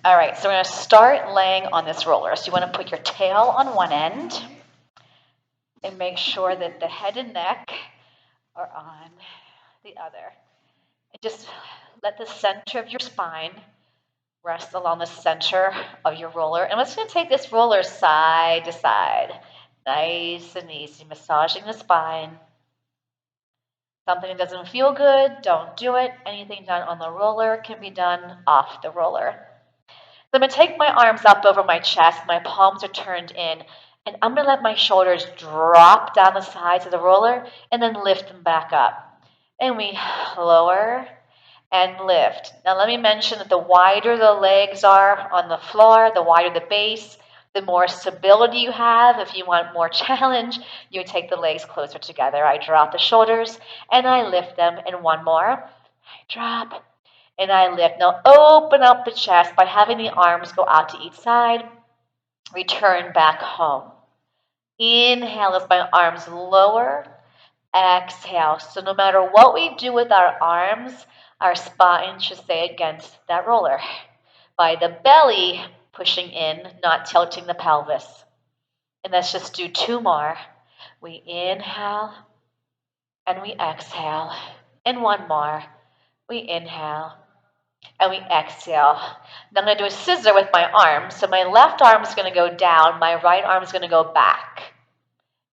All right, so we're going to start laying on this roller. So you want to put your tail on one end and make sure that the head and neck are on the other. And just let the center of your spine rest along the center of your roller. And we're just going to take this roller side to side. Nice and easy, massaging the spine. Something that doesn't feel good, don't do it. Anything done on the roller can be done off the roller. So I'm going to take my arms up over my chest. My palms are turned in. And I'm going to let my shoulders drop down the sides of the roller and then lift them back up. And we lower and lift. Now let me mention that the wider the legs are on the floor, the wider the base, the more stability you have. If you want more challenge, you take the legs closer together. I drop the shoulders and I lift them. And one more. I drop and I lift. Now open up the chest by having the arms go out to each side. Return back home. Inhale as my arms lower. Exhale. So no matter what we do with our arms, our spine should stay against that roller. By the belly pushing in, not tilting the pelvis. And let's just do two more. We inhale and we exhale. And one more. We inhale and we exhale. Now I'm going to do a scissor with my arm. So my left arm is going to go down. My right arm is going to go back.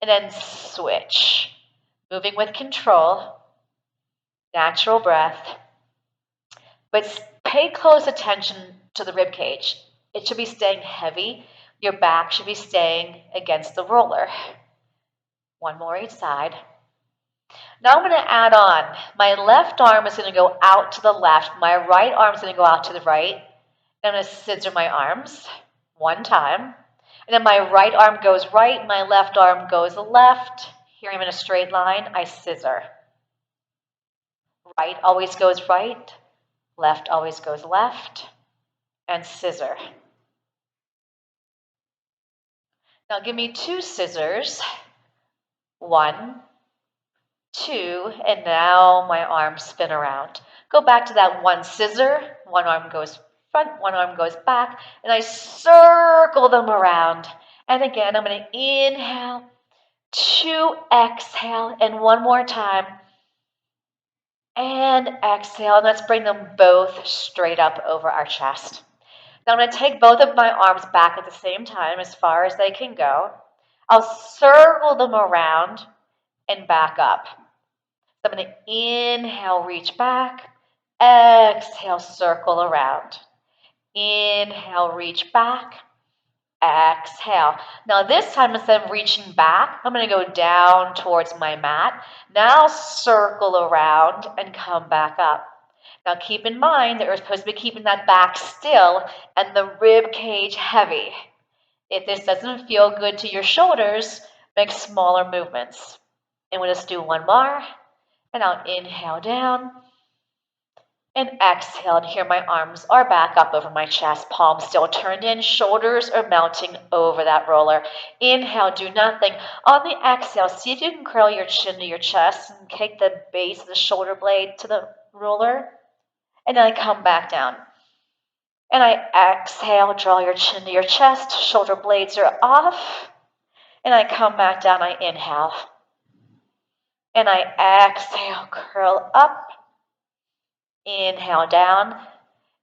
And then switch. Moving with control. Natural breath. But pay close attention to the rib cage. It should be staying heavy. Your back should be staying against the roller. One more each side. Now I'm going to add on. My left arm is going to go out to the left. My right arm is going to go out to the right. I'm going to scissor my arms one time. And then my right arm goes right. My left arm goes left. Here I'm in a straight line. I scissor. Right always goes right. Left always goes left. And scissor. Now give me two scissors. 1, 2, and now my arms spin around. Go back to that one scissor. One arm goes front, one arm goes back, and I circle them around. And again, I'm going to inhale, 2, exhale, and one more time. And exhale, and let's bring them both straight up over our chest. Now I'm going to take both of my arms back at the same time as far as they can go. I'll circle them around and back up. So I'm going to inhale, reach back. Exhale, circle around. Inhale, reach back. Exhale. Now this time, instead of reaching back, I'm going to go down towards my mat. Now circle around and come back up. Now keep in mind that we're supposed to be keeping that back still and the rib cage heavy. If this doesn't feel good to your shoulders, make smaller movements. And we'll just do one more. And I'll inhale down. And exhale. And here my arms are back up over my chest. Palms still turned in. Shoulders are mounting over that roller. Inhale, do nothing. On the exhale, see if you can curl your chin to your chest and take the base of the shoulder blade to the roller. And then I come back down. And I exhale, draw your chin to your chest. Shoulder blades are off. And I come back down, I inhale. And I exhale, curl up. Inhale down.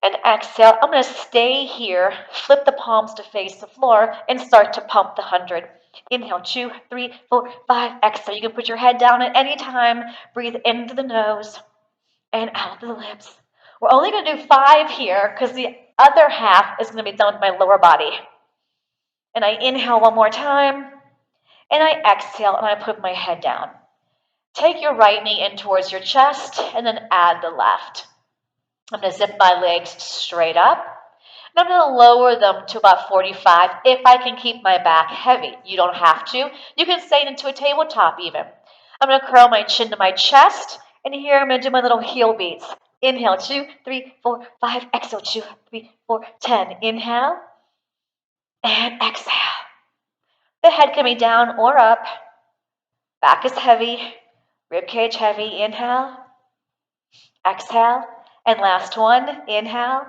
And exhale. I'm going to stay here, flip the palms to face the floor, and start to pump the 100. Inhale, 2, 3, 4, 5. Exhale. You can put your head down at any time. Breathe into the nose and out the lips. We're only going to do 5 here because the other half is going to be done with my lower body. And I inhale one more time. And I exhale and I put my head down. Take your right knee in towards your chest and then add the left. I'm going to zip my legs straight up. And I'm going to lower them to about 45 if I can keep my back heavy. You don't have to. You can stay into a tabletop even. I'm going to curl my chin to my chest. And here I'm going to do my little heel beats. Inhale, 2, 3, 4, 5. Exhale, 2, 3, 4, 10. Inhale. And exhale. The head can be down or up. Back is heavy. Rib cage heavy. Inhale. Exhale. And last one. Inhale.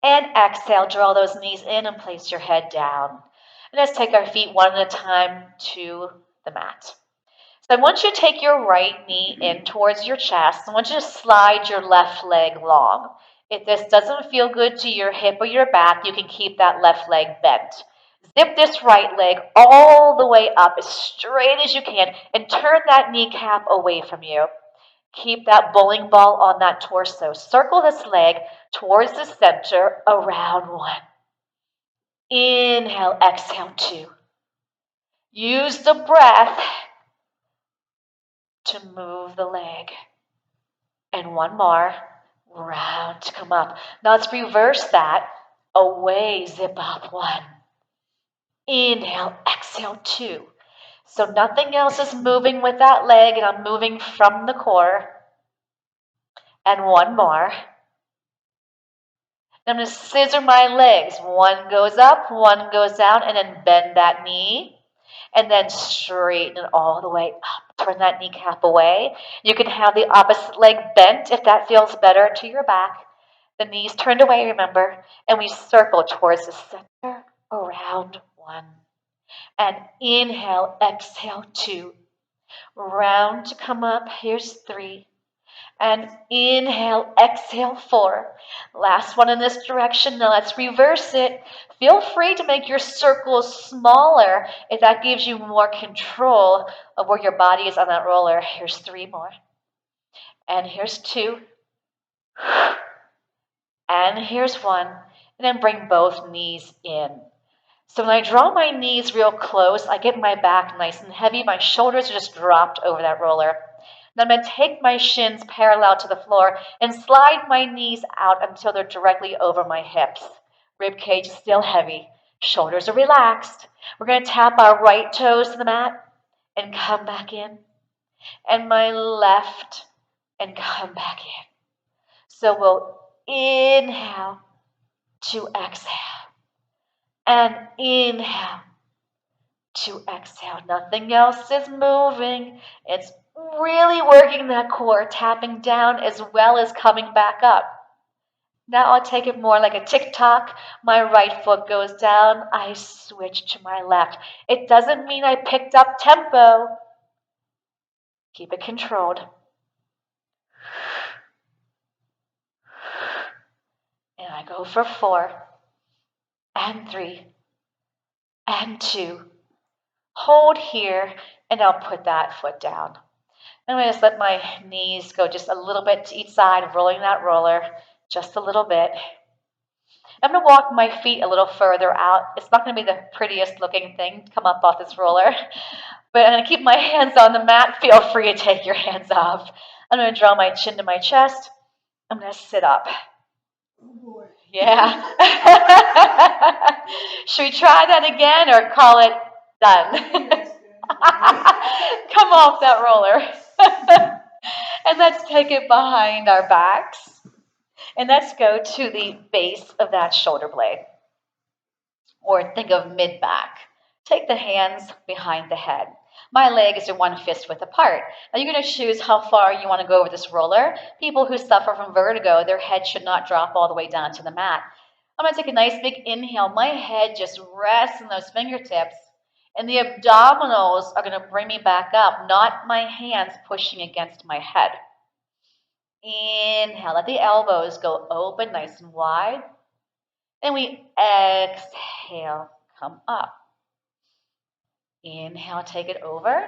And exhale, draw those knees in and place your head down. And let's take our feet one at a time to the mat. So I want you to take your right knee in towards your chest. I want you to slide your left leg long. If this doesn't feel good to your hip or your back, you can keep that left leg bent. Zip this right leg all the way up as straight as you can and turn that kneecap away from you. Keep that bowling ball on that torso. Circle this leg towards the center around 1. Inhale, exhale 2. Use the breath to move the leg. And 1 more. Round to come up. Now let's reverse that. Away, zip up 1. Inhale, exhale 2. So nothing else is moving with that leg, and I'm moving from the core. And 1 more. I'm going to scissor my legs. 1 goes up, 1 goes down, and then bend that knee. And then straighten it all the way up. Turn that kneecap away. You can have the opposite leg bent if that feels better to your back. The knees turned away, remember. And we circle towards the center around 1. And inhale, exhale 2. Round to come up. Here's 3. And inhale, exhale 4. Last one in this direction. Now let's reverse it. Feel free to make your circles smaller if that gives you more control of where your body is on that roller. Here's 3 more. And here's 2. And here's 1. And then bring both knees in. So when I draw my knees real close, I get my back nice and heavy. My shoulders are just dropped over that roller. Then I'm going to take my shins parallel to the floor and slide my knees out until they're directly over my hips. Rib cage is still heavy. Shoulders are relaxed. We're going to tap our right toes to the mat and come back in. And my left and come back in. So we'll inhale to exhale. And inhale to exhale. Nothing else is moving. It's really working that core, tapping down as well as coming back up. Now I'll take it more like a tick-tock. My right foot goes down. I switch to my left. It doesn't mean I picked up tempo. Keep it controlled. And I go for 4 and 3 and 2. Hold here, and I'll put that foot down. I'm going to just let my knees go just a little bit to each side, rolling that roller just a little bit. I'm going to walk my feet a little further out. It's not going to be the prettiest looking thing to come up off this roller, but I'm going to keep my hands on the mat. Feel free to take your hands off. I'm going to draw my chin to my chest. I'm going to sit up. Oh boy. Yeah. Should we try that again or call it done? Come off that roller. And let's take it behind our backs. And let's go to the base of that shoulder blade. Or think of mid-back. Take the hands behind the head. My legs are 1 fist width apart. Now you're going to choose how far you want to go over this roller. People who suffer from vertigo, their head should not drop all the way down to the mat. I'm going to take a nice big inhale. My head just rests in those fingertips. And the abdominals are going to bring me back up, not my hands pushing against my head. Inhale, let the elbows go open nice and wide. Then we exhale, come up. Inhale, take it over.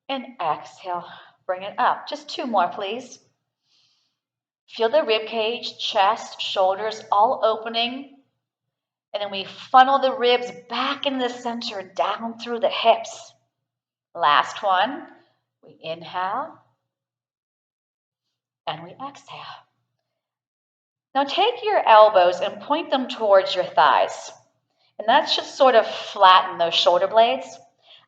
And exhale, bring it up. Just 2 more, please. Feel the rib cage, chest, shoulders all opening. And then we funnel the ribs back in the center, down through the hips. Last one. We inhale. And we exhale. Now take your elbows and point them towards your thighs. And that should sort of flatten those shoulder blades.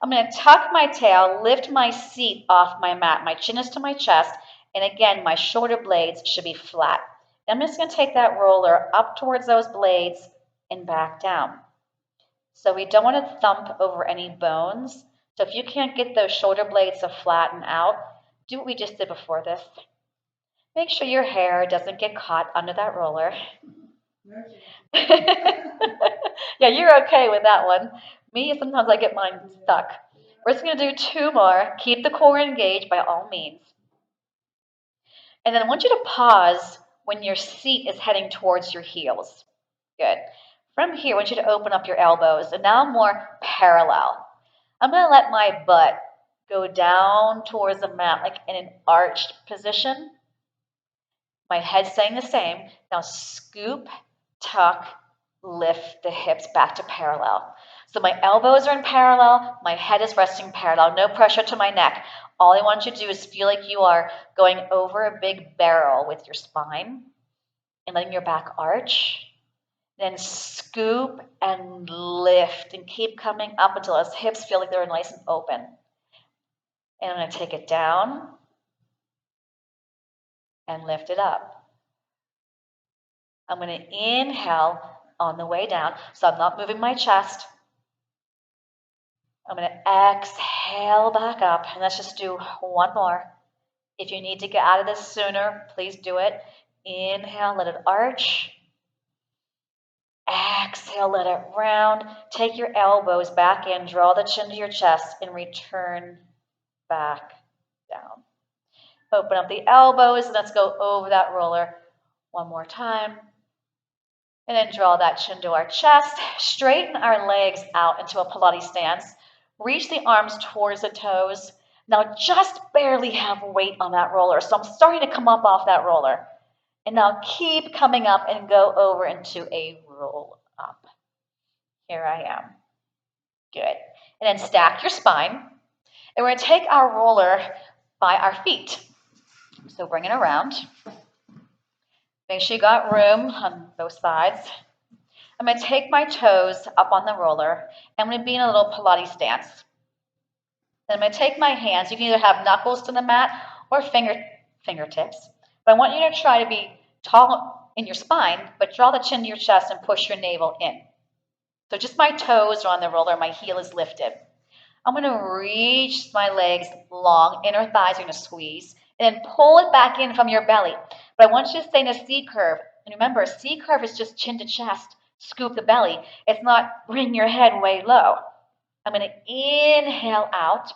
I'm going to tuck my tail, lift my seat off my mat. My chin is to my chest. And again, my shoulder blades should be flat. I'm just going to take that roller up towards those blades and back down. So we don't want to thump over any bones. So if you can't get those shoulder blades to flatten out, do what we just did before this. Make sure your hair doesn't get caught under that roller. Yeah, you're okay with that one. Me, sometimes I get mine stuck. We're just going to do two more. Keep the core engaged by all means. And then I want you to pause when your seat is heading towards your heels. Good. From here, I want you to open up your elbows, and now more parallel. I'm going to let my butt go down towards the mat like in an arched position. My head staying the same. Now scoop, tuck, lift the hips back to parallel. So my elbows are in parallel, my head is resting parallel, no pressure to my neck. All I want you to do is feel like you are going over a big barrel with your spine and letting your back arch. Then scoop and lift and keep coming up until those hips feel like they're nice and open. And I'm going to take it down and lift it up. I'm going to inhale on the way down, so I'm not moving my chest. I'm going to exhale back up, and let's just do one more. If you need to get out of this sooner, please do it. Inhale, let it arch. Exhale, let it round. Take your elbows back in, draw the chin to your chest, and return back down. Open up the elbows, and let's go over that roller one more time. And then draw that chin to our chest. Straighten our legs out into a Pilates stance. Reach the arms towards the toes. Now just barely have weight on that roller. So I'm starting to come up off that roller. And now keep coming up and go over into a roll up. Here I am. Good. And then stack your spine. And we're going to take our roller by our feet. So bring it around. Make sure you got room on both sides. I'm going to take my toes up on the roller. I'm going to be in a little Pilates stance. Then I'm going to take my hands. You can either have knuckles to the mat or fingertips. But I want you to try to be tall in your spine, but draw the chin to your chest and push your navel in. So just my toes are on the roller. My heel is lifted. I'm going to reach my legs long. Inner thighs are going to squeeze. And then pull it back in from your belly. But I want you to stay in a C curve. And remember, a C curve is just chin to chest. Scoop the belly. It's not bring your head way low. I'm going to inhale out,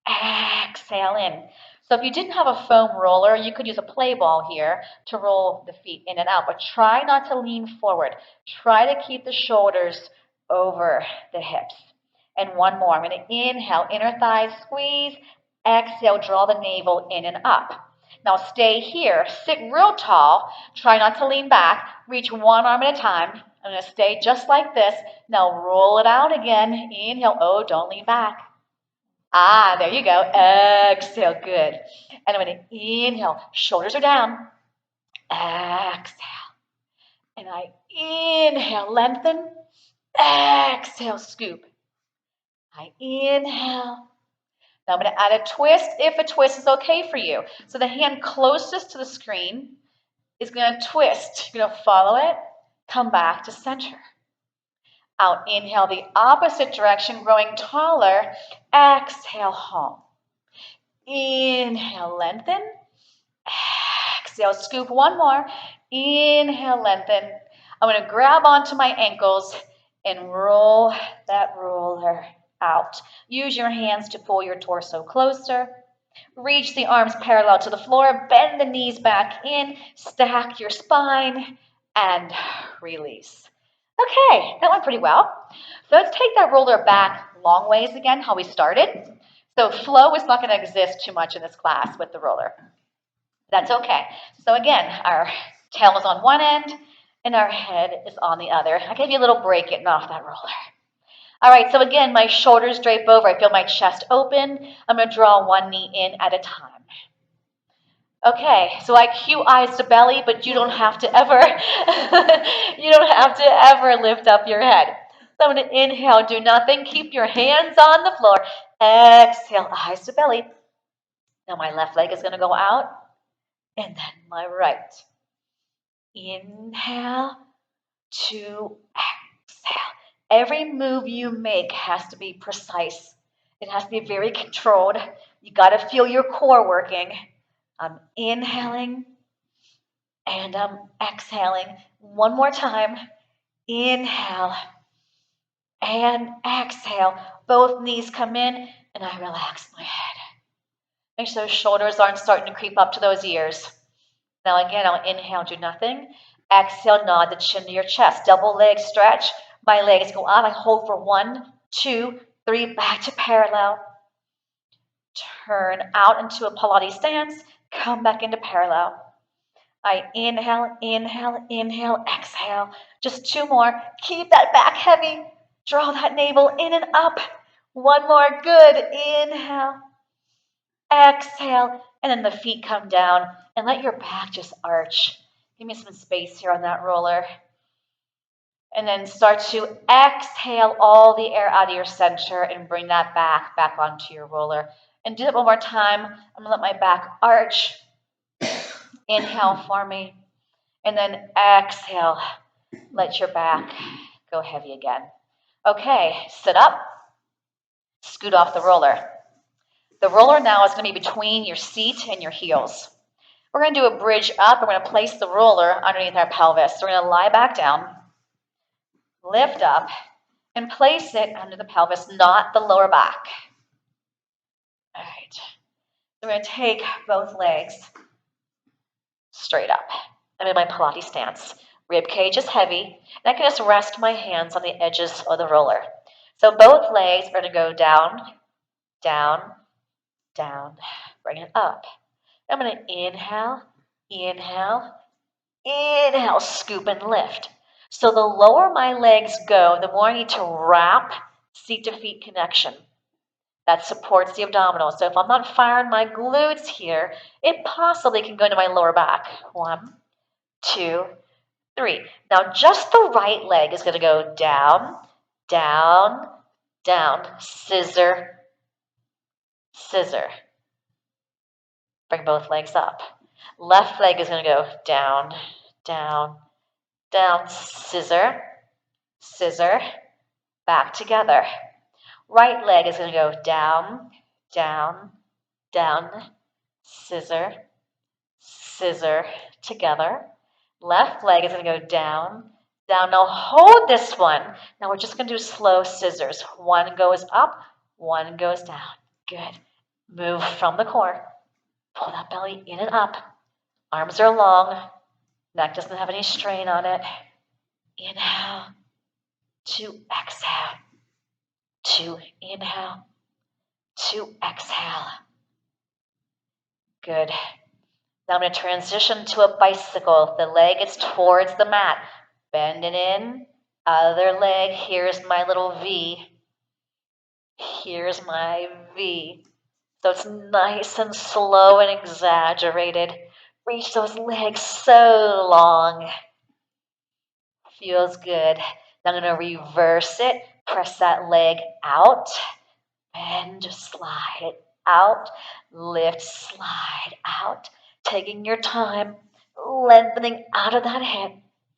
exhale in. So if you didn't have a foam roller, you could use a play ball here to roll the feet in and out, but try not to lean forward. Try to keep the shoulders over the hips. And one more. I'm going to inhale, inner thighs squeeze, exhale, draw the navel in and up. Now stay here, sit real tall, try not to lean back, reach one arm at a time. I'm going to stay just like this. Now roll it out again. Inhale. Oh, don't lean back. Ah, there you go. Exhale. Good. And I'm going to inhale. Shoulders are down. Exhale. And I inhale. Lengthen. Exhale. Scoop. I inhale. Now I'm going to add a twist if a twist is okay for you. So the hand closest to the screen is going to twist. You're going to follow it. Come back to center. Out, inhale the opposite direction, growing taller. Exhale, home. Inhale, lengthen. Exhale, scoop one more. Inhale, lengthen. I'm going to grab onto my ankles and roll that roller out. Use your hands to pull your torso closer. Reach the arms parallel to the floor. Bend the knees back in. Stack your spine and release. Okay, that went pretty well. So let's take that roller back long ways again, how we started. So flow is not going to exist too much in this class with the roller. That's okay. So again, our tail is on one end and our head is on the other. I gave you a little break getting off that roller. All right, so again, my shoulders drape over. I feel my chest open. I'm going to draw one knee in at a time. Okay, so I cue eyes to belly, but you don't have to ever, lift up your head. So I'm going to inhale, do nothing. Keep your hands on the floor. Exhale, eyes to belly. Now my left leg is going to go out, and then my right. Inhale, to exhale. Every move you make has to be precise. It has to be very controlled. You got to feel your core working. I'm inhaling and I'm exhaling. One more time. Inhale and exhale. Both knees come in and I relax my head. Make sure those shoulders aren't starting to creep up to those ears. Now again, I'll inhale, do nothing. Exhale, nod the chin to your chest. Double leg stretch. My legs go up. I hold for 1, 2, 3, back to parallel. Turn out into a Pilates stance. Come back into parallel. I inhale, inhale, inhale, exhale. Just 2 more. Keep that back heavy. Draw that navel in and up. 1 more. Good. Inhale. Exhale. And then the feet come down. And let your back just arch. Give me some space here on that roller. And then start to exhale all the air out of your center and bring that back onto your roller. And do it one more time. I'm going to let my back arch. Inhale for me. And then exhale. Let your back go heavy again. Okay, sit up. Scoot off the roller. The roller now is going to be between your seat and your heels. We're going to do a bridge up. We're going to place the roller underneath our pelvis. So we're going to lie back down, lift up, and place it under the pelvis, not the lower back. All right. So we're going to take both legs straight up. I'm in my Pilates stance. Rib cage is heavy, and I can just rest my hands on the edges of the roller. So both legs are going to go down, down, down. Bring it up. I'm going to inhale, inhale, inhale, scoop and lift. So the lower my legs go, the more I need to wrap seat to feet connection. That supports the abdominals. So if I'm not firing my glutes here, it possibly can go to my lower back. 1, 2, 3. Now just the right leg is going to go down, down, down, scissor, scissor. Bring both legs up. Left leg is going to go down, down, down, scissor, scissor, back together. Right leg is going to go down, down, down, scissor, scissor, together. Left leg is going to go down, down. Now hold this one. Now we're just going to do slow scissors. 1 goes up, 1 goes down. Good. Move from the core. Pull that belly in and up. Arms are long. Neck doesn't have any strain on it. Inhale. 2, exhale. 2, inhale. 2, exhale. Good. Now I'm going to transition to a bicycle. The leg is towards the mat. Bend it in. Other leg. Here's my little V. Here's my V. So it's nice and slow and exaggerated. Reach those legs so long. Feels good. Now I'm going to reverse it. Press that leg out. Bend, slide it out. Lift, slide out. Taking your time. Lengthening out of that hip.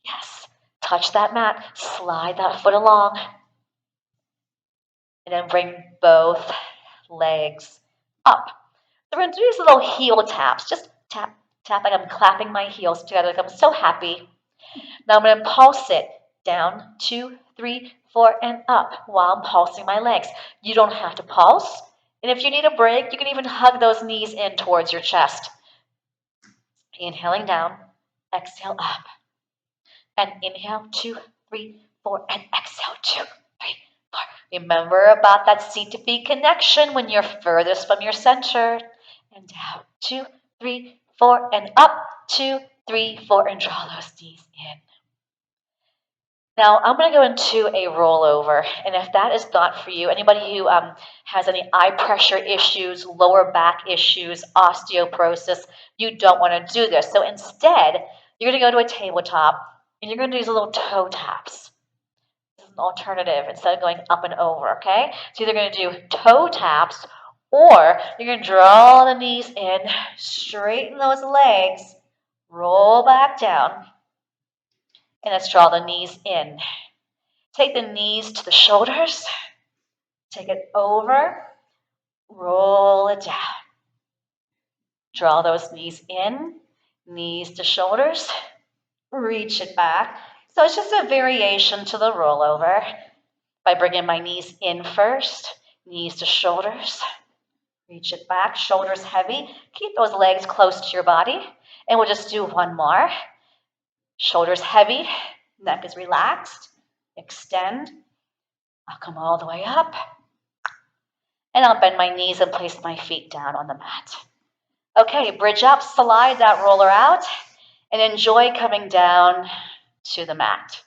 Yes. Touch that mat. Slide that foot along. And then bring both legs up. So we're going to do these little heel taps. Just tap, tap like I'm clapping my heels together. Like I'm so happy. Now I'm going to pulse it down, 2, 3, 4, and up while I'm pulsing my legs. You don't have to pulse. And if you need a break, you can even hug those knees in towards your chest. Inhaling down, exhale up. And inhale, 2, 3, 4, and exhale, 2, 3, 4. Remember about that seat to feet connection when you're furthest from your center. And down, 2, 3, 4, and up, 2, 3, 4, and draw those knees in. Now, I'm going to go into a rollover, and if that is not for you, anybody who has any eye pressure issues, lower back issues, osteoporosis, you don't want to do this. So instead, you're going to go to a tabletop, and you're going to do these little toe taps. This is an alternative instead of going up and over, okay? So you're either going to do toe taps, or you're going to draw the knees in, straighten those legs, roll back down, and let's draw the knees in. Take the knees to the shoulders. Take it over. Roll it down. Draw those knees in, knees to shoulders, reach it back. So it's just a variation to the rollover by bringing my knees in first, knees to shoulders, reach it back, shoulders heavy. Keep those legs close to your body. And we'll just do one more. Shoulders heavy, neck is relaxed. Extend. I'll come all the way up. And I'll bend my knees and place my feet down on the mat. Okay, bridge up, slide that roller out, and enjoy coming down to the mat.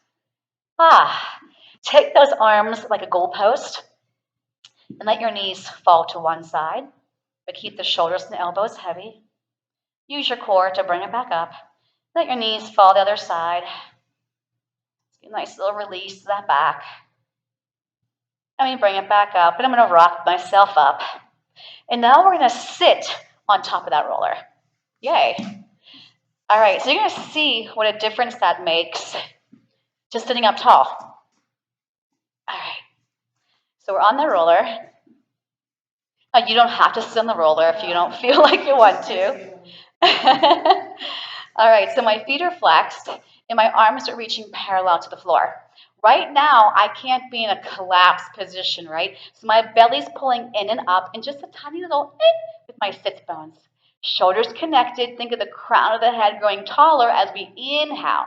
Take those arms like a goalpost and let your knees fall to one side, but keep the shoulders and the elbows heavy. Use your core to bring it back up. Let your knees fall the other side. A nice little release to that back. And we bring it back up, and I'm going to rock myself up. And now we're going to sit on top of that roller. Yay. All right, so you're going to see what a difference that makes just sitting up tall. All right, so we're on the roller. You don't have to sit on the roller if you don't feel like you want to. All right, so my feet are flexed and my arms are reaching parallel to the floor. Right now, I can't be in a collapsed position, right? So my belly's pulling in and up and just a tiny little with my sits bones. Shoulders connected. Think of the crown of the head growing taller as we inhale.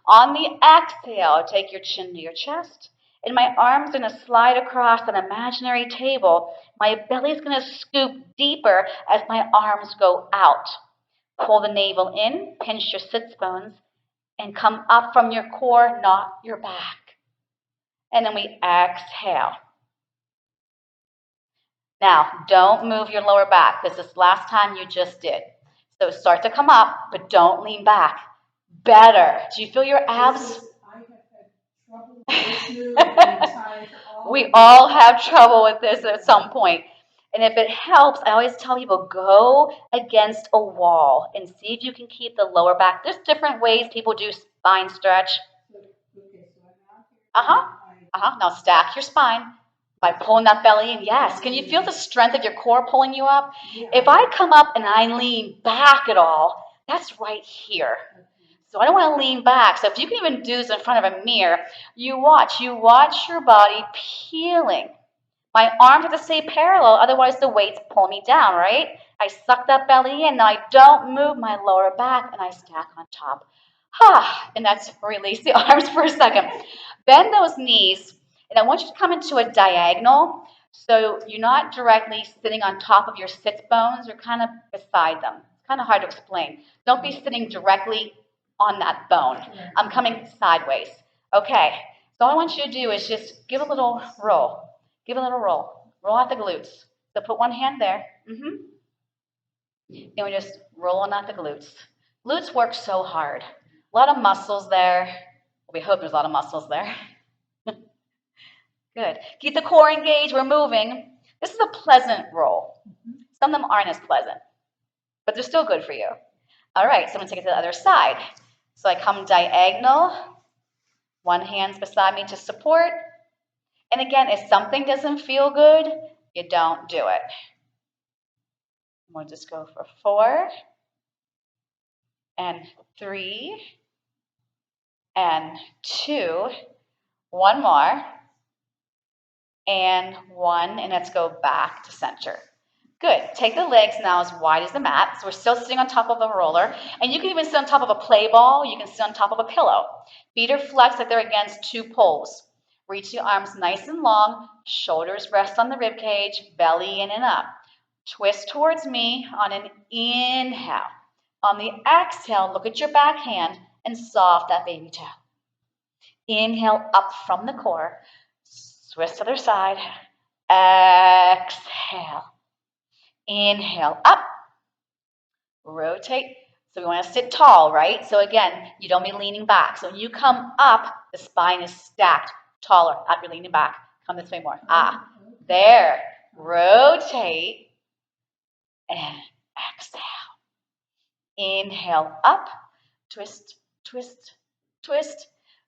On the exhale, take your chin to your chest. And my arms are going to slide across an imaginary table. My belly's going to scoop deeper as my arms go out. Pull the navel in, pinch your sits bones, and come up from your core, not your back. And then we exhale. Now, don't move your lower back because this last time you just did. So start to come up, but don't lean back. Better. Do you feel your abs? I have had trouble with this move and time for all. We all have trouble with this at some point. And if it helps, I always tell people, go against a wall and see if you can keep the lower back. There's different ways people do spine stretch. Now stack your spine by pulling that belly in. Yes. Can you feel the strength of your core pulling you up? Yeah. If I come up and I lean back at all, that's right here. So I don't want to lean back. So if you can even do this in front of a mirror, you watch your body peeling. My arms have to stay parallel, otherwise the weights pull me down, right? I suck that belly in. Now I don't move my lower back and I stack on top. And that's release the arms for a second. Bend those knees, and I want you to come into a diagonal. So you're not directly sitting on top of your sits bones, you're kind of beside them. It's kind of hard to explain. Don't be sitting directly on that bone. I'm coming sideways. Okay, so all I want you to do is just give a little roll. Give a little roll. Roll out the glutes. So put one hand there. And we just roll on out the glutes. Glutes work so hard. A lot of muscles there. We hope there's a lot of muscles there. Good. Keep the core engaged. We're moving. This is a pleasant roll. Some of them aren't as pleasant, but they're still good for you. All right, so I'm going to take it to the other side. So I come diagonal. One hand's beside me to support. And again, if something doesn't feel good, you don't do it. We'll just go for 4 and 3 and 2. One more and 1, and let's go back to center. Good. Take the legs now as wide as the mat. So we're still sitting on top of a roller, and you can even sit on top of a play ball. You can sit on top of a pillow. Feet are flexed like they're against 2 poles. Reach the arms nice and long. Shoulders rest on the rib cage. Belly in and up. Twist towards me on an inhale. On the exhale, look at your back hand and soft that baby toe. Inhale up from the core. Twist to the other side. Exhale. Inhale up. Rotate. So we want to sit tall, right? So again, you don't be leaning back. So when you come up, the spine is stacked taller. Not you're leaning back. Come this way more. There. Rotate. And exhale. Inhale up. Twist, twist, twist.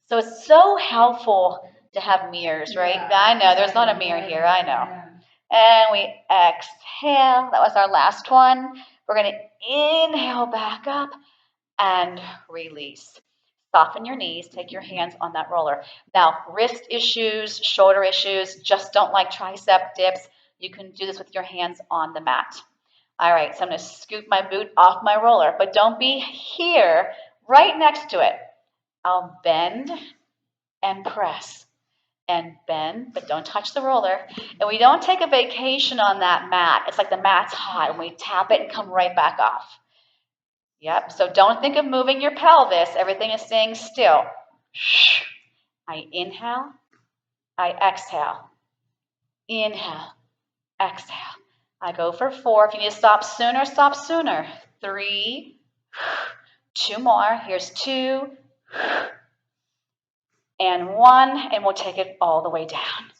So it's so helpful to have mirrors, right? Yeah, I know, there's not a mirror here, I know. And we exhale. That was our last one. We're going to inhale back up and release. Soften your knees, take your hands on that roller. Now, wrist issues, shoulder issues, just don't like tricep dips, you can do this with your hands on the mat. All right, so I'm going to scoot my boot off my roller, but don't be here, right next to it. I'll bend and press and bend, but don't touch the roller. And we don't take a vacation on that mat. It's like the mat's hot, and we tap it and come right back off. Yep, so don't think of moving your pelvis. Everything is staying still. I inhale, I exhale. Inhale, exhale. I go for 4. If you need to stop sooner, stop sooner. 3, 2 more. Here's 2, and 1, and we'll take it all the way down.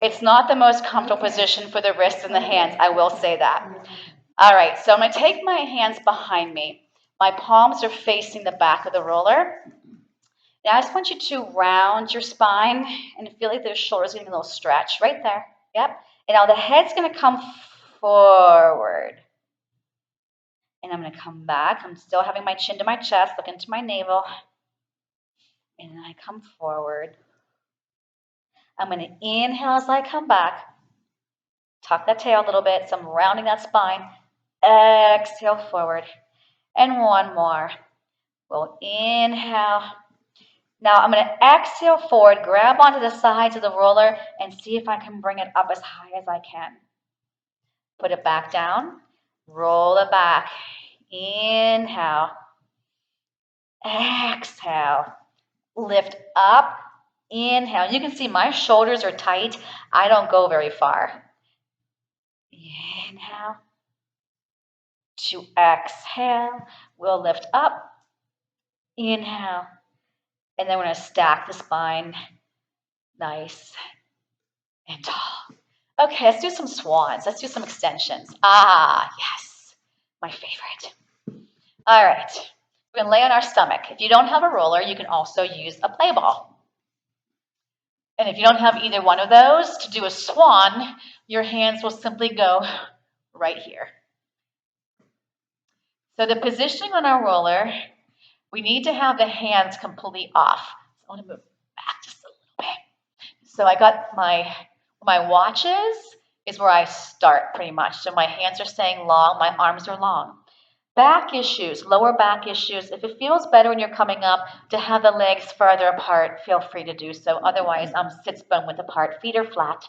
It's not the most comfortable position for the wrists and the hands, I will say that. All right, so I'm going to take my hands behind me. My palms are facing the back of the roller. Now I just want you to round your spine and feel like the shoulders getting a little stretch right there. Yep. And now the head's going to come forward. And I'm going to come back. I'm still having my chin to my chest, look into my navel. And then I come forward. I'm going to inhale as I come back. Tuck that tail a little bit, so I'm rounding that spine. Exhale forward. And 1 more. We'll inhale. Now I'm going to exhale forward, grab onto the sides of the roller, and see if I can bring it up as high as I can. Put it back down. Roll it back. Inhale. Exhale. Lift up. Inhale. You can see my shoulders are tight. I don't go very far. Inhale. To exhale. We'll lift up. Inhale. And then we're going to stack the spine nice and tall. Okay, let's do some swans. Let's do some extensions. Ah, yes, my favorite. All right, we're going to lay on our stomach. If you don't have a roller, you can also use a play ball. And if you don't have either one of those, to do a swan, your hands will simply go right here. So the positioning on our roller, we need to have the hands completely off. So I want to move back just a little bit. So I got my watches is where I start pretty much. So my hands are staying long, my arms are long. Back issues, lower back issues. If it feels better when you're coming up to have the legs farther apart, feel free to do so. Otherwise, sits bone width apart, feet are flat.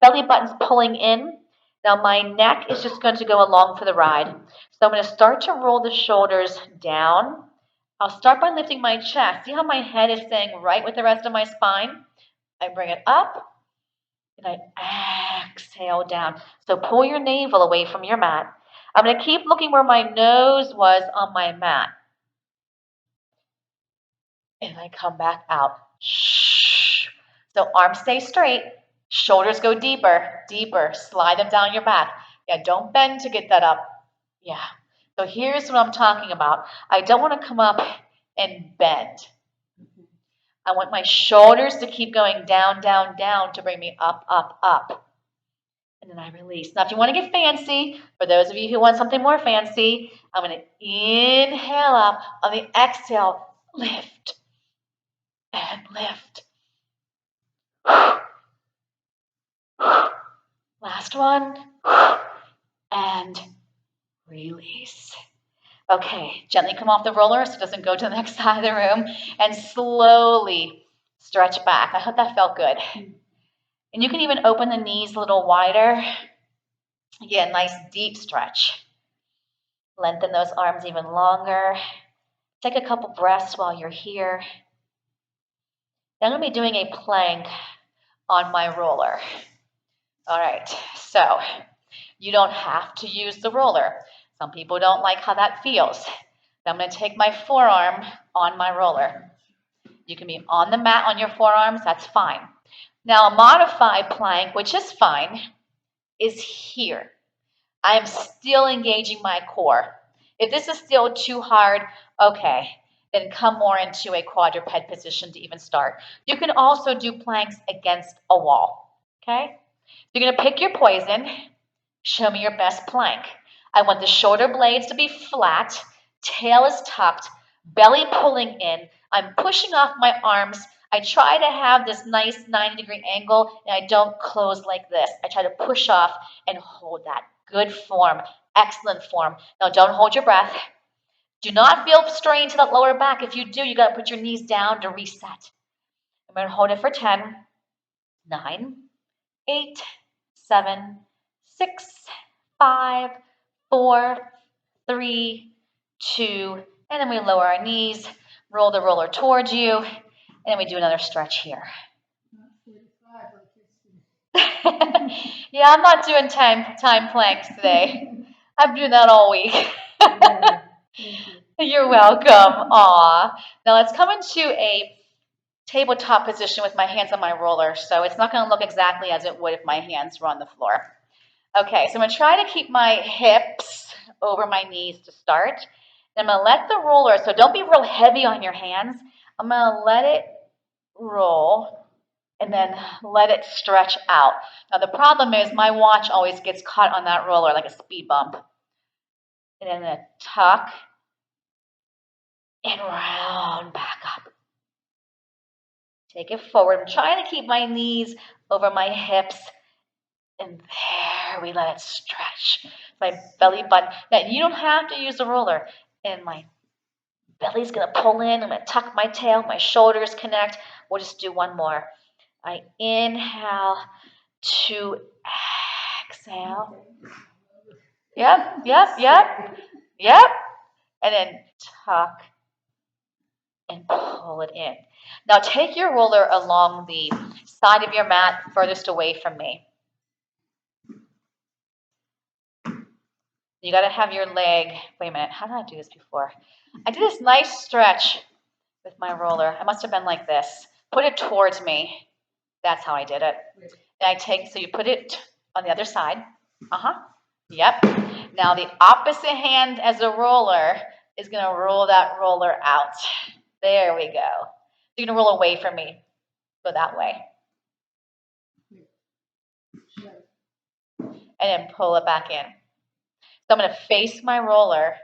Belly button's pulling in. Now my neck is just going to go along for the ride. So I'm going to start to roll the shoulders down. I'll start by lifting my chest. See how my head is staying right with the rest of my spine? I bring it up. And I exhale down. So pull your navel away from your mat. I'm going to keep looking where my nose was on my mat. And I come back out. Shh. So arms stay straight. Shoulders go deeper, deeper. Slide them down your back. Yeah, don't bend to get that up. Yeah. So here's what I'm talking about. I don't want to come up and bend. I want my shoulders to keep going down, down, down to bring me up, up, up. And then I release. Now, if you want to get fancy, for those of you who want something more fancy, I'm going to inhale up. On the exhale, lift and lift. Last one. And release. Okay, gently come off the roller so it doesn't go to the next side of the room. And slowly stretch back. I hope that felt good. And you can even open the knees a little wider. Again, nice deep stretch. Lengthen those arms even longer. Take a couple breaths while you're here. Now I'm going to be doing a plank on my roller. All right, so you don't have to use the roller. Some people don't like how that feels. I'm going to take my forearm on my roller. You can be on the mat on your forearms, that's fine. Now a modified plank, which is fine, is here. I am still engaging my core. If this is still too hard, okay, then come more into a quadruped position to even start. You can also do planks against a wall, okay? You're going to pick your poison. Show me your best plank. I want the shoulder blades to be flat, tail is tucked, belly pulling in. I'm pushing off my arms. I try to have this nice 90-degree angle, and I don't close like this. I try to push off and hold that. Good form, excellent form. Now don't hold your breath. Do not feel strain to that lower back. If you do, you got to put your knees down to reset. I'm going to hold it for 10, 9, 8, 7, 6, 5, 4, 3, 2, and then we lower our knees, roll the roller towards you, and then we do another stretch here. Yeah, I'm not doing time planks today. I'm doing that all week. You're welcome. Aw. Now let's come into a tabletop position with my hands on my roller. So it's not going to look exactly as it would if my hands were on the floor. Okay, so I'm going to try to keep my hips over my knees to start. Then I'm going to let the roller, so don't be real heavy on your hands. I'm going to let it roll and then let it stretch out. Now the problem is my watch always gets caught on that roller like a speed bump. And then I'm going to tuck and round back up. Take it forward. I'm trying to keep my knees over my hips. And there we let it stretch. My belly button. Now you don't have to use the roller. And my belly's going to pull in. I'm going to tuck my tail. My shoulders connect. We'll just do one more. I inhale to exhale. Yep. And then tuck and pull it in. Now take your roller along the side of your mat furthest away from me. You got to have your leg, wait a minute, how did I do this before? I did this nice stretch with my roller. I must have been like this. Put it towards me. That's how I did it. And I take, so you put it on the other side. Yep. Now the opposite hand as a roller is going to roll that roller out. There we go. You're going to roll away from me. Go that way. And then pull it back in. So I'm going to face my roller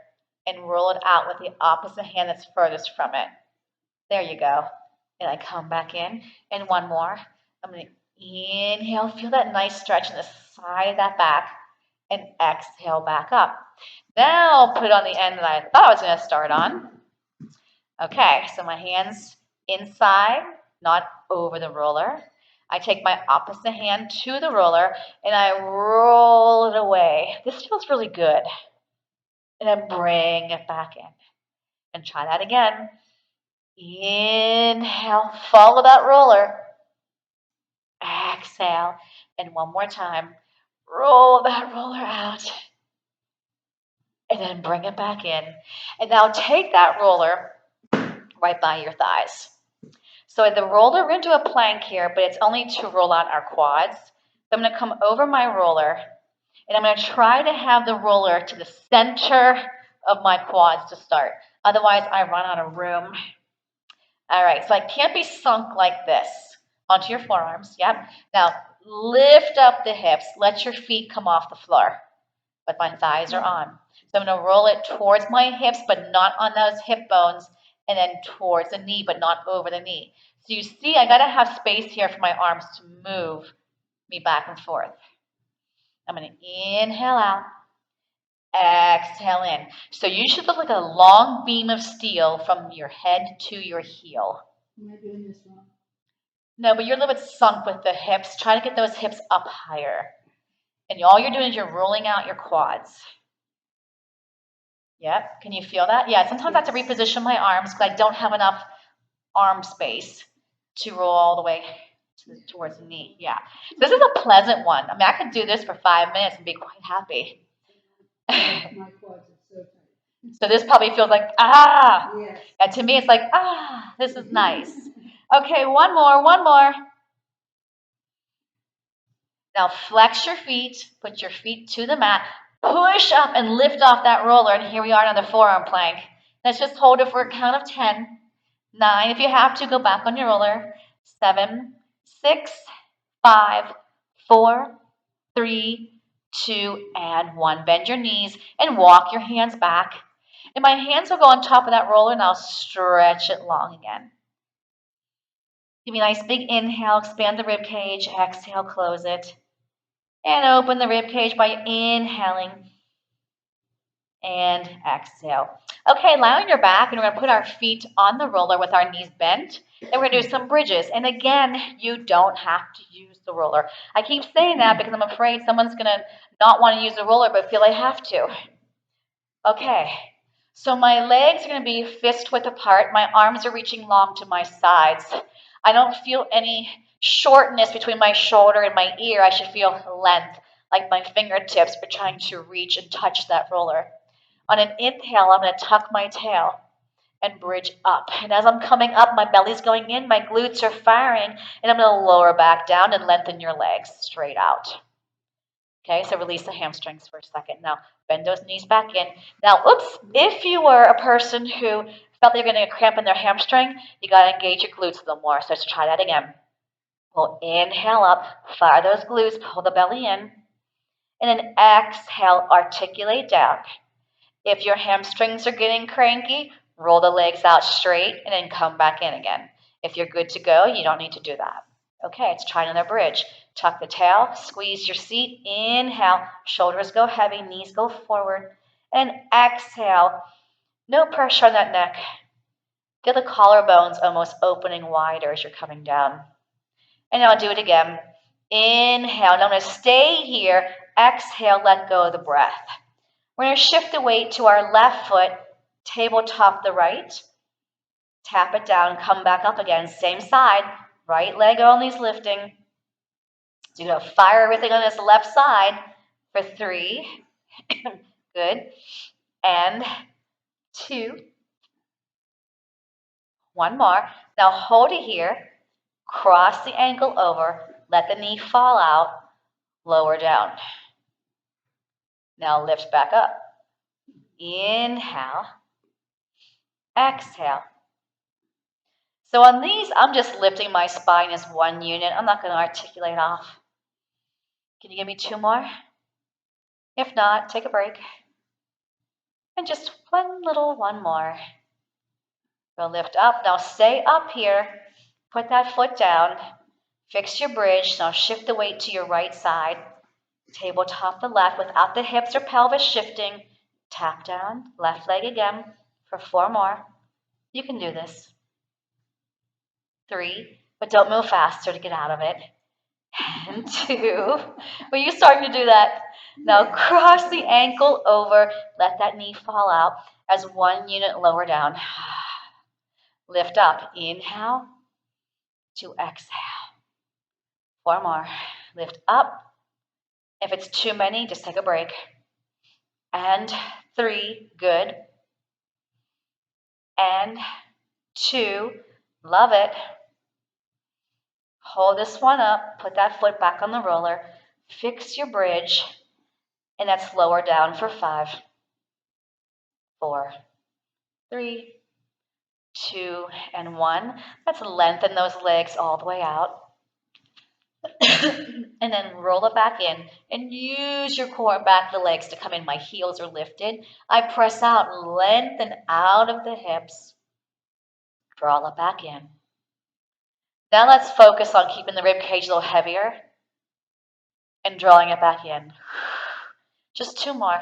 and roll it out with the opposite hand that's furthest from it. There you go. And I come back in. And one more. I'm going to inhale. Feel that nice stretch in the side of that back. And exhale back up. Now I'll put it on the end that I thought I was going to start on. Okay, so my hands inside, not over the roller. I take my opposite hand to the roller and I roll it away. This feels really good. And then bring it back in. And try that again. Inhale, follow that roller. Exhale. And one more time. Roll that roller out. And then bring it back in. And now take that roller right by your thighs. So the roller, we're going to do a plank here, but it's only to roll out our quads. So I'm going to come over my roller, and I'm going to try to have the roller to the center of my quads to start. Otherwise, I run out of room. All right, so I can't be sunk like this onto your forearms. Yep. Now, lift up the hips. Let your feet come off the floor, but my thighs are on. So I'm going to roll it towards my hips, but not on those hip bones, and then towards the knee, but not over the knee. So you see, I got to have space here for my arms to move me back and forth. I'm going to inhale out, exhale in. So you should look like a long beam of steel from your head to your heel. Am I doing this wrong? No, but you're a little bit sunk with the hips. Try to get those hips up higher. And all you're doing is you're rolling out your quads. Yep. Can you feel that? Yeah, sometimes I have to reposition my arms because I don't have enough arm space to roll all the way towards the knee. Yeah. This is a pleasant one. I mean, I could do this for 5 minutes and be quite happy. My quads are so tight. So this probably feels like, ah. Yes. And to me, it's like, ah, this is nice. Okay, one more. Now flex your feet, put your feet to the mat, push up and lift off that roller. And here we are on the forearm plank. Let's just hold it for a count of 10. 9, if you have to, go back on your roller. 7, 6, 5, 4, 3, 2, and 1. Bend your knees and walk your hands back. And my hands will go on top of that roller, and I'll stretch it long again. Give me a nice big inhale, expand the rib cage. Exhale, close it. And open the rib cage by inhaling and exhale. Okay, lie on your back, and we're going to put our feet on the roller with our knees bent. And we're going to do some bridges. And again, you don't have to use the roller. I keep saying that because I'm afraid someone's going to not want to use the roller but feel they have to. Okay, so my legs are going to be fist width apart. My arms are reaching long to my sides. I don't feel any shortness between my shoulder and my ear. I should feel length, like my fingertips are trying to reach and touch that roller. On an inhale, I'm going to tuck my tail and bridge up. And as I'm coming up, my belly's going in, my glutes are firing, and I'm going to lower back down and lengthen your legs straight out. Okay, so release the hamstrings for a second. Now, bend those knees back in. Now, oops, if you were a person who felt they were going to get cramp in their hamstring, you got to engage your glutes a little more. So let's try that again. We'll inhale up, fire those glutes, pull the belly in, and then exhale, articulate down. If your hamstrings are getting cranky, roll the legs out straight and then come back in again. If you're good to go, you don't need to do that. Okay, let's try another bridge. Tuck the tail, squeeze your seat, inhale, shoulders go heavy, knees go forward, and exhale. No pressure on that neck. Get the collarbones almost opening wider as you're coming down. And now I'll do it again. Inhale, now I'm going to stay here. Exhale, let go of the breath. We're going to shift the weight to our left foot, tabletop the right. Tap it down, come back up again, same side. Right leg only is lifting. So you're going to fire everything on this left side for 3. Good. And 2. 1 more. Now hold it here. Cross the ankle over. Let the knee fall out. Lower down. Now lift back up. Inhale. Exhale. So on these, I'm just lifting my spine as one unit. I'm not going to articulate off. Can you give me 2 more? If not, take a break. And just one more. We'll lift up. Now stay up here. Put that foot down. Fix your bridge. Now shift the weight to your right side. Tabletop the left without the hips or pelvis shifting. Tap down. Left leg again for 4 more. You can do this. 3, but don't move faster to get out of it. And 2. Were you starting to do that? Now cross the ankle over. Let that knee fall out as one unit lower down. Lift up. Inhale to exhale. 4 more. Lift up. If it's too many, just take a break. And 3. Good. And 2. Love it. Hold this one up. Put that foot back on the roller. Fix your bridge. And that's lower down for 5, 4, 3, 2, and 1. Let's lengthen those legs all the way out. And then roll it back in. And use your core back of the legs to come in. My heels are lifted. I press out, lengthen out of the hips. Draw it back in. Now let's focus on keeping the rib cage a little heavier and drawing it back in. Just 2 more.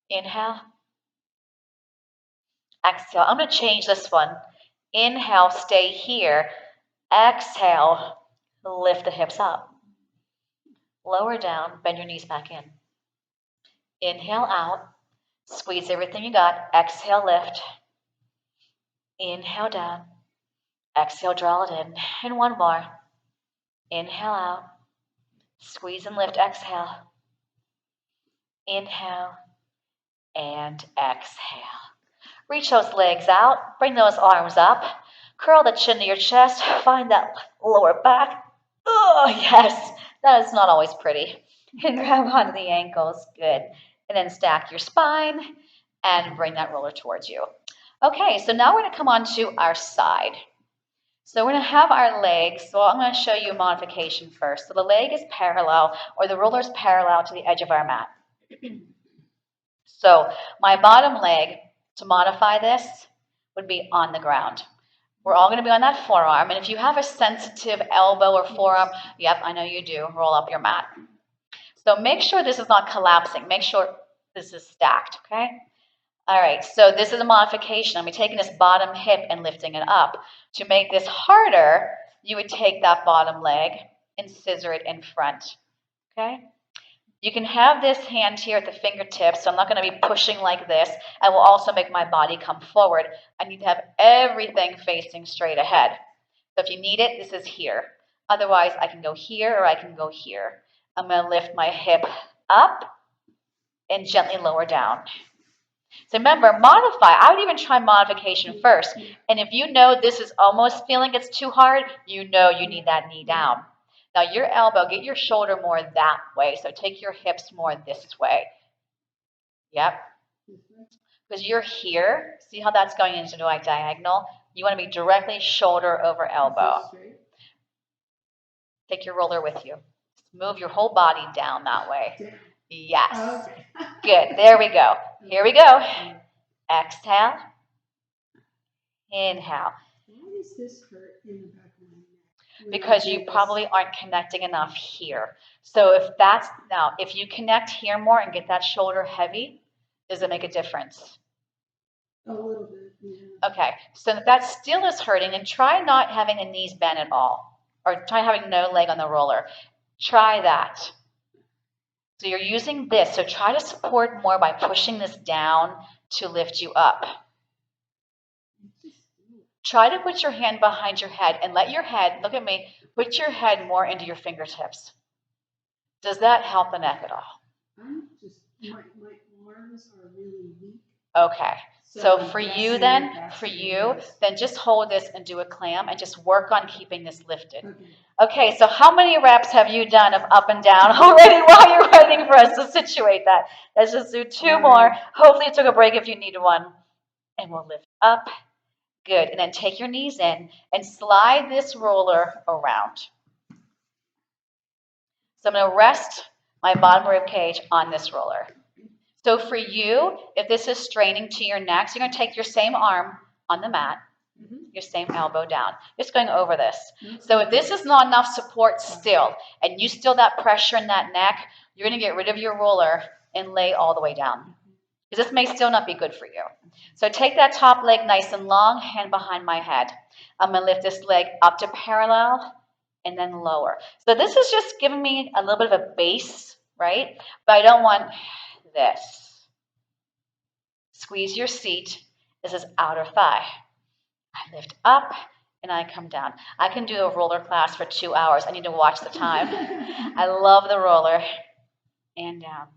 Inhale. Exhale. I'm going to change this one. Inhale, stay here. Exhale, lift the hips up. Lower down, bend your knees back in. Inhale out. Squeeze everything you got. Exhale, lift. Inhale down. Exhale, draw it in. And 1 more. Inhale out. Squeeze and lift. Exhale. Inhale. And exhale. Reach those legs out. Bring those arms up. Curl the chin to your chest. Find that lower back. Oh, yes. That is not always pretty. And grab onto the ankles. Good. And then stack your spine and bring that roller towards you. Okay, so now we're going to come on to our side. So we're going to have our legs. So I'm going to show you a modification first. So the leg is parallel, or the roller is parallel to the edge of our mat. So my bottom leg, to modify this, would be on the ground. We're all going to be on that forearm. And if you have a sensitive elbow or forearm, yep, I know you do, roll up your mat. So make sure this is not collapsing. Make sure this is stacked, okay? All right, so this is a modification. I'm taking this bottom hip and lifting it up. To make this harder, you would take that bottom leg and scissor it in front, okay? You can have this hand here at the fingertips, so I'm not going to be pushing like this. I will also make my body come forward. I need to have everything facing straight ahead. So if you need it, this is here. Otherwise, I can go here or I can go here. I'm going to lift my hip up and gently lower down. So remember, modify. I would even try modification first. And if you know this is almost feeling it's too hard, you know you need that knee down. Now your elbow, get your shoulder more that way. So take your hips more this way. Yep. Because you're here. See how that's going into a diagonal? You want to be directly shoulder over elbow. Take your roller with you. Move your whole body down that way. Yes. Good. There we go. Here we go. Exhale. Inhale. Why does this hurt in the back of my neck? Because you probably aren't connecting enough here. So if you connect here more and get that shoulder heavy, does it make a difference? A little bit, yeah. Okay, so if that still is hurting, then try not having the knees bent at all, or try having no leg on the roller. Try that. So you're using this, so try to support more by pushing this down to lift you up. Try to put your hand behind your head and let your head, look at me, put your head more into your fingertips. Does that help the neck at all? My arms are really weak. Okay. So for you then, just hold this and do a clam and just work on keeping this lifted. Okay, so how many reps have you done of up and down already while you're waiting for us to situate that? Let's just do 2 more. Hopefully you took a break if you need one. And we'll lift up. Good. And then take your knees in and slide this roller around. So I'm going to rest my bottom rib cage on this roller. So for you, if this is straining to your neck, so you're going to take your same arm on the mat, your same elbow down, just going over this. So if this is not enough support still, and you still that pressure in that neck, you're going to get rid of your roller and lay all the way down. Because this may still not be good for you. So take that top leg nice and long, hand behind my head. I'm going to lift this leg up to parallel and then lower. So this is just giving me a little bit of a base, right? But I don't want this. Squeeze your seat. This is outer thigh. I lift up and I come down. I can do a roller class for 2 hours. I need to watch the time. I love the roller. And down.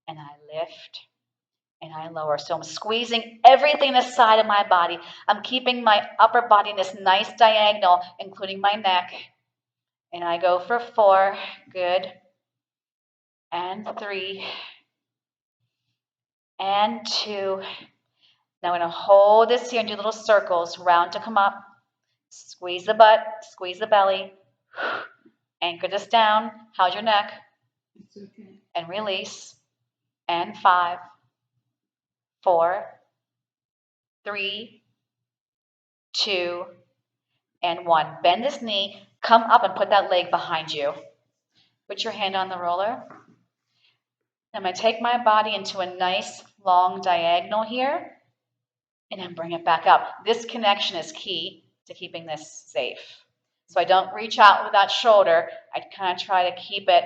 And I lift. And I lower. So I'm squeezing everything this side of my body. I'm keeping my upper body in this nice diagonal, including my neck. And I go for 4. Good. And 3. And 2. Now I'm going to hold this here and do little circles. Round to come up. Squeeze the butt. Squeeze the belly. Anchor this down. How's your neck? It's okay. And release. And 5. 4, 3, 2, and 1. Bend this knee, come up and put that leg behind you. Put your hand on the roller. I'm going to take my body into a nice long diagonal here, and then bring it back up. This connection is key to keeping this safe. So I don't reach out with that shoulder. I kind of try to keep it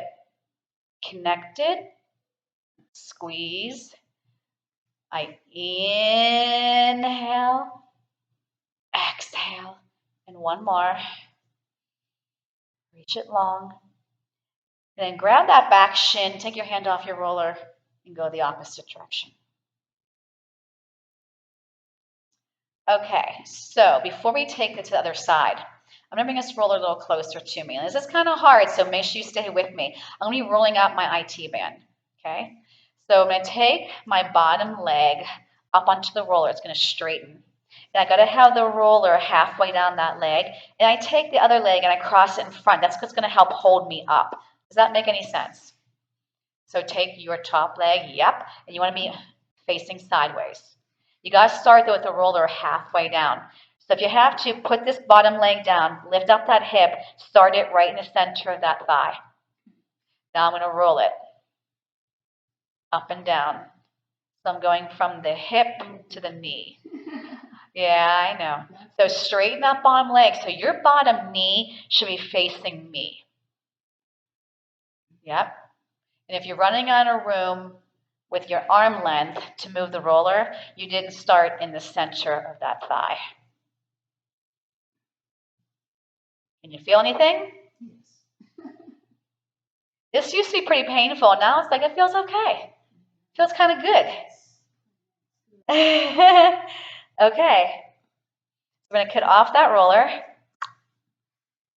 connected. Squeeze. I inhale, exhale, and 1 more. Reach it long. And then grab that back shin, take your hand off your roller, and go the opposite direction. Okay, so before we take it to the other side, I'm going to bring this roller a little closer to me. And this is kind of hard, so make sure you stay with me. I'm going to be rolling out my IT band, okay? So I'm going to take my bottom leg up onto the roller. It's going to straighten. And I gotta have the roller halfway down that leg, and I take the other leg and I cross it in front. That's what's gonna help hold me up. Does that make any sense? So take your top leg, yep, and you wanna be facing sideways. You gotta start though with the roller halfway down. So if you have to, put this bottom leg down, lift up that hip, start it right in the center of that thigh. Now I'm gonna roll it up and down. So I'm going from the hip to the knee. Yeah, I know. So straighten that bottom leg. So your bottom knee should be facing me. Yep. And if you're running out of room with your arm length to move the roller, you didn't start in the center of that thigh. Can you feel anything? This used to be pretty painful. Now it's like it feels okay. Feels kind of good. Okay. I'm going to cut off that roller. And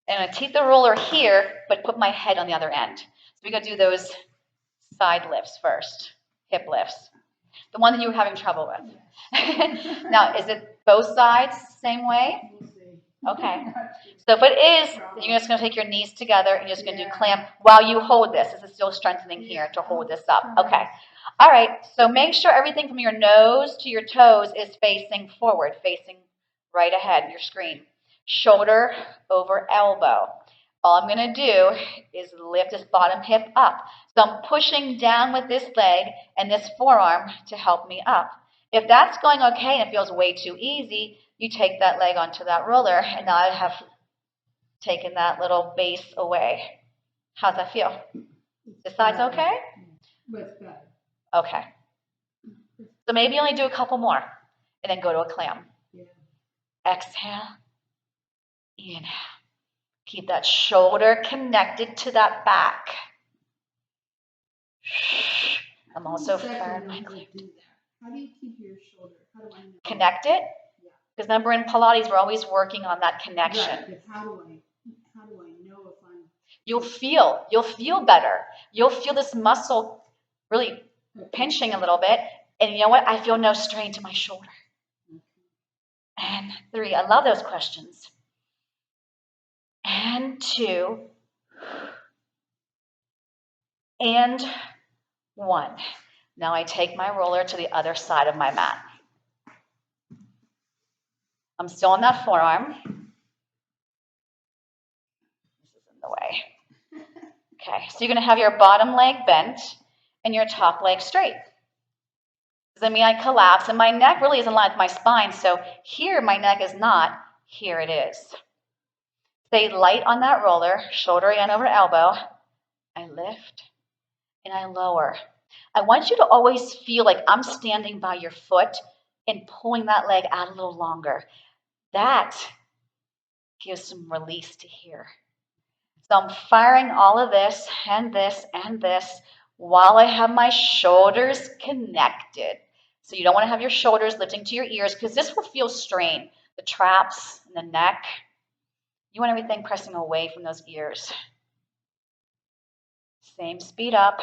I'm going to keep the roller here, but put my head on the other end. So we're going to do those side lifts first, hip lifts. The one that you were having trouble with. Now, is it both sides same way? Okay. So if it is, then you're just going to take your knees together and you're just going to do clamp while you hold this. This is still strengthening here to hold this up. Okay. All right. So make sure everything from your nose to your toes is facing forward, facing right ahead, your screen. Shoulder over elbow. All I'm going to do is lift this bottom hip up. So I'm pushing down with this leg and this forearm to help me up. If that's going okay and it feels way too easy, you take that leg onto that roller, and now I have taken that little base away. How's that feel? This side's okay? Okay. So maybe only do a couple more, and then go to a clam. Exhale. Inhale. Keep that shoulder connected to that back. I'm also firing my glute. How do you keep your shoulder? How do I know? Connect it. Because remember in Pilates, we're always working on that connection. Right, but how do I know if I'm... You'll feel better. You'll feel this muscle really pinching a little bit. And you know what? I feel no strain to my shoulder. And 3, I love those questions. And 2, and 1. Now I take my roller to the other side of my mat. I'm still on that forearm. This is in the way. Okay, so you're going to have your bottom leg bent and your top leg straight. Does that mean I collapse? And my neck really isn't aligned with my spine, so here my neck is not, here it is. Stay light on that roller, shoulder in over elbow. I lift and I lower. I want you to always feel like I'm standing by your foot and pulling that leg out a little longer. That gives some release to here. So I'm firing all of this and this and this while I have my shoulders connected. So you don't want to have your shoulders lifting to your ears because this will feel strain. The traps and the neck. You want everything pressing away from those ears. Same speed up,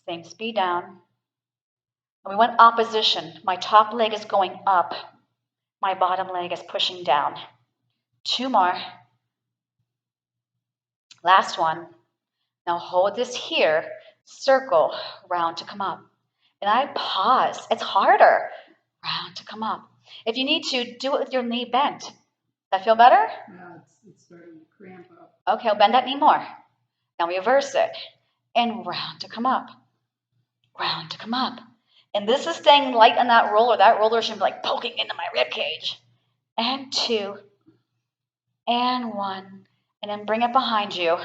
same speed down. And we want opposition. My top leg is going up. My bottom leg is pushing down. 2 more. Last one. Now hold this here. Circle, round to come up. And I pause. It's harder. Round to come up. If you need to, do it with your knee bent. Does that feel better? No, it's starting to cramp up. Okay, I'll bend that knee more. Now reverse it. And round to come up. Round to come up. And this is staying light on that roller. That roller should be like poking into my rib cage. And 2. And 1. And then bring it behind you. And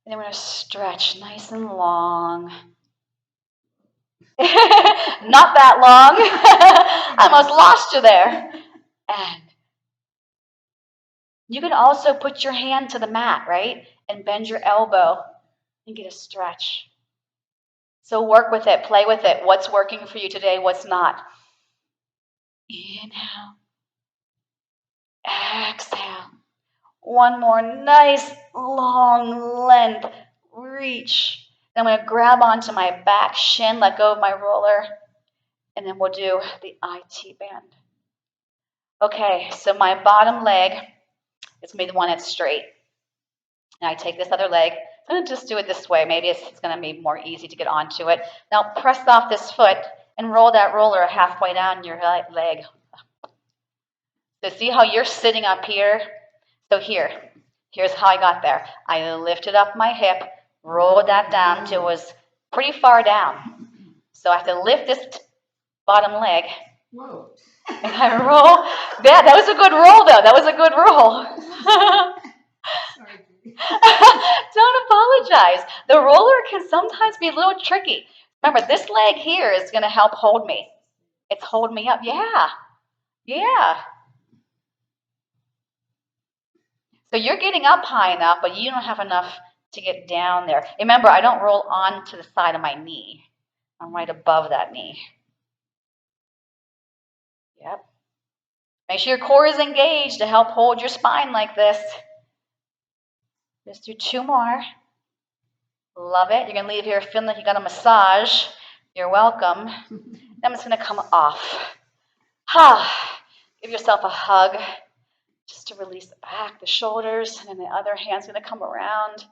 then we're going to stretch nice and long. Not that long. I almost lost you there. And you can also put your hand to the mat, right? And bend your elbow and get a stretch. So work with it, play with it. What's working for you today, what's not. Inhale. Exhale. One more nice long length. Reach. Then I'm going to grab onto my back shin, let go of my roller, And then we'll do the IT band. Okay, so my bottom leg is maybe the one that's straight. And I take this other leg. I'm going to just do it this way. Maybe it's going to be more easy to get onto it. Now press off this foot and roll that roller halfway down your leg. So see how you're sitting up here? So here's how I got there. I lifted up my hip, rolled that down till it was pretty far down. So I have to lift this bottom leg. Whoa. And I roll. Yeah, that was a good roll, though. That was a good roll. Sorry. Don't apologize. The roller can sometimes be a little tricky. Remember, this leg here is going to help hold me. It's holding me up. Yeah. Yeah. So you're getting up high enough, but you don't have enough to get down there. Remember, I don't roll onto the side of my knee. I'm right above that knee. Yep. Make sure your core is engaged to help hold your spine like this. Just do 2 more. Love it. You're going to leave here feeling like you got a massage. You're welcome. I'm just going to come off. Give yourself a hug just to release the back, the shoulders, and then the other hand's going to come around.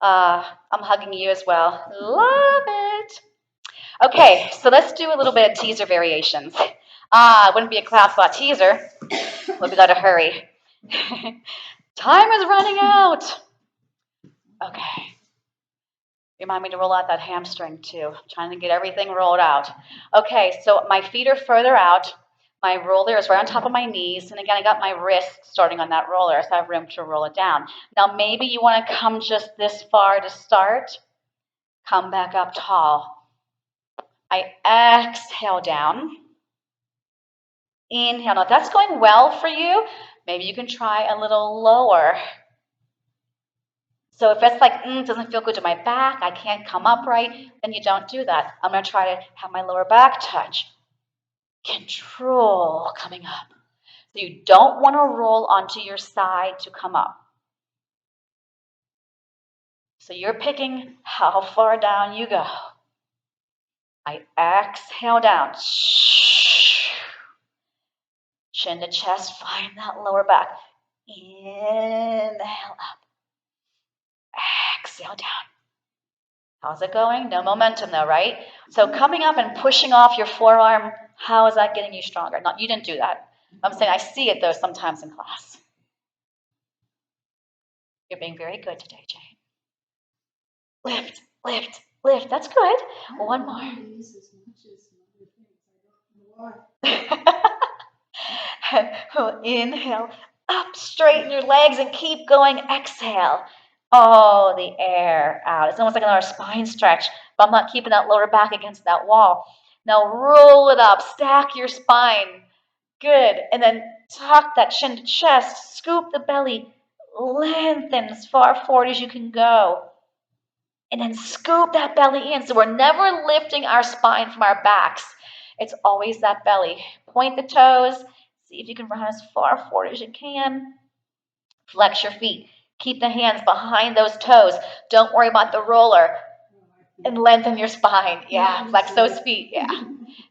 I'm hugging you as well. Love it. Okay, so let's do a little bit of teaser variations. It wouldn't be a class without teaser, but we got to hurry. Time is running out. Okay. Remind me to roll out that hamstring too. I'm trying to get everything rolled out. Okay, so my feet are further out. My roller is right on top of my knees. And again, I got my wrist starting on that roller, so I have room to roll it down. Now, maybe you want to come just this far to start. Come back up tall. I exhale down. Inhale. Now, if that's going well for you, maybe you can try a little lower. So if it's like, doesn't feel good to my back, I can't come up right, then you don't do that. I'm going to try to have my lower back touch. Control coming up. So you don't want to roll onto your side to come up. So you're picking how far down you go. I exhale down. Chin to chest, find that lower back. Inhale up. Exhale down. How's it going? No momentum though, right? So coming up and pushing off your forearm, how is that getting you stronger? You didn't do that. I'm saying I see it though sometimes in class. You're being very good today, Jane. Lift, lift, lift. That's good. One more. Inhale, up, straighten your legs and keep going. Exhale. Oh, the air out. It's almost like another spine stretch, but I'm not keeping that lower back against that wall. Now roll it up, stack your spine. Good. And then tuck that chin to chest, scoop the belly, lengthen as far forward as you can go. And then scoop that belly in. So we're never lifting our spine from our backs. It's always that belly. Point the toes. See if you can run as far forward as you can. Flex your feet. Keep the hands behind those toes. Don't worry about the roller. And lengthen your spine. Yeah, flex those feet. Yeah.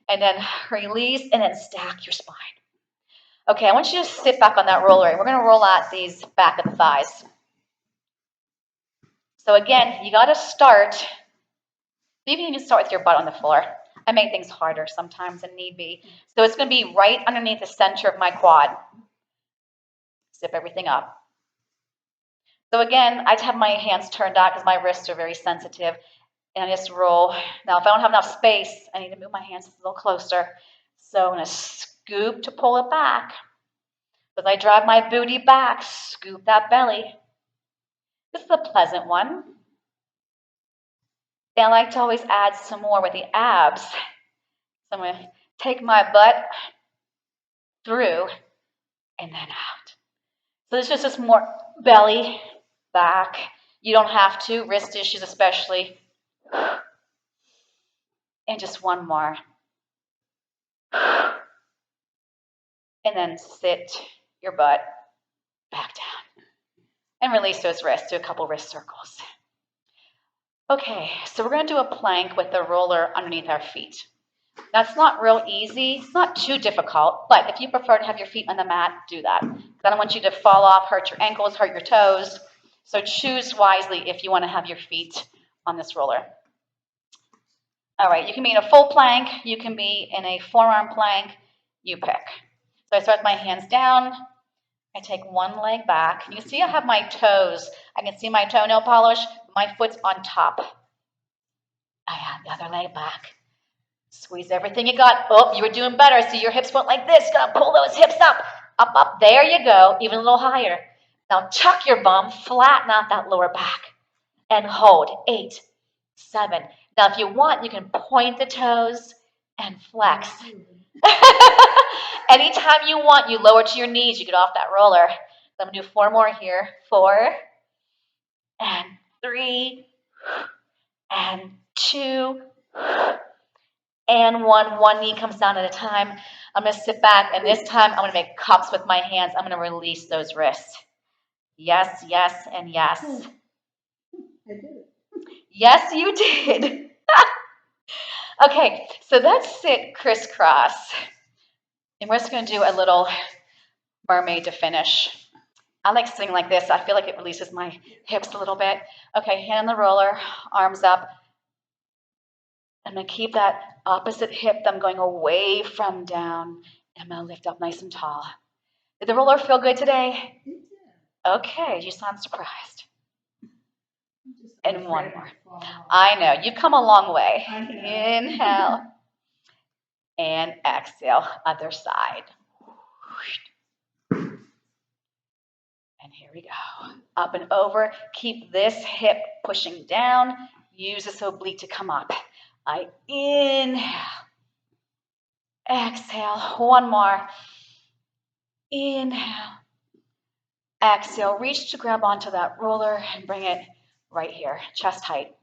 And then release and then stack your spine. Okay, I want you to sit back on that roller. We're going to roll out these back of the thighs. So again, you got to start. Maybe you can start with your butt on the floor. I make things harder sometimes than need be. So it's going to be right underneath the center of my quad. Zip everything up. So again, I have my hands turned out because my wrists are very sensitive. And I just roll. Now, if I don't have enough space, I need to move my hands a little closer. So I'm going to scoop to pull it back. As I drive my booty back, scoop that belly. This is a pleasant one. And I like to always add some more with the abs. So I'm going to take my butt through and then out. So this is just more belly, back. You don't have to, wrist issues especially. And just one more. And then sit your butt back down. And release those wrists. Do a couple wrist circles. Okay, so we're going to do a plank with the roller underneath our feet. That's not real easy. It's not too difficult, but if you prefer to have your feet on the mat, do that. I don't want you to fall off, hurt your ankles, hurt your toes. So choose wisely if you want to have your feet on this roller. All right, you can be in a full plank. You can be in a forearm plank. You pick. So I start with my hands down. I take one leg back. You can see I have my toes. I can see my toenail polish. My foot's on top. I have the other leg back. Squeeze everything you got. Oh, you were doing better. See, your hips went like this. You gotta pull those hips up. Up, up. There you go. Even a little higher. Now tuck your bum, flatten out that lower back, and hold. 8, 7. Now, if you want, you can point the toes and flex. Anytime you want, you lower to your knees. You get off that roller. So I'm gonna do 4 more here. 4, and 3, and 2, and 1. One knee comes down at a time. I'm going to sit back, and this time I'm going to make cups with my hands. I'm going to release those wrists. Yes, yes, and yes. I did it. Yes, you did. Okay, so let's sit crisscross. And we're just going to do a little mermaid to finish. I like sitting like this. I feel like it releases my hips a little bit. Okay, hand on the roller, arms up. I'm going to keep that opposite hip that I'm going away from down. And I'm going to lift up nice and tall. Did the roller feel good today? It did. Okay, you sound surprised. And one more. Fall off. I know, you've come a long way. I know. Inhale. And exhale, other side. And here we go. Up and over. Keep this hip pushing down. Use this oblique to come up. I inhale. Exhale. One more. Inhale. Exhale. Reach to grab onto that roller and bring it right here, chest height.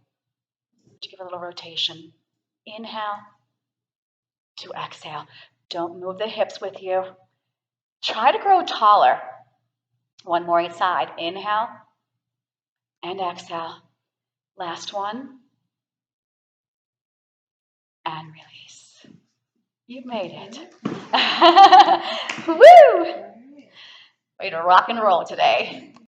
To give it a little rotation. Inhale to exhale. Don't move the hips with you. Try to grow taller. One more each side. Inhale and exhale. Last one. And release. You've made it. Woo! Way to rock and roll today.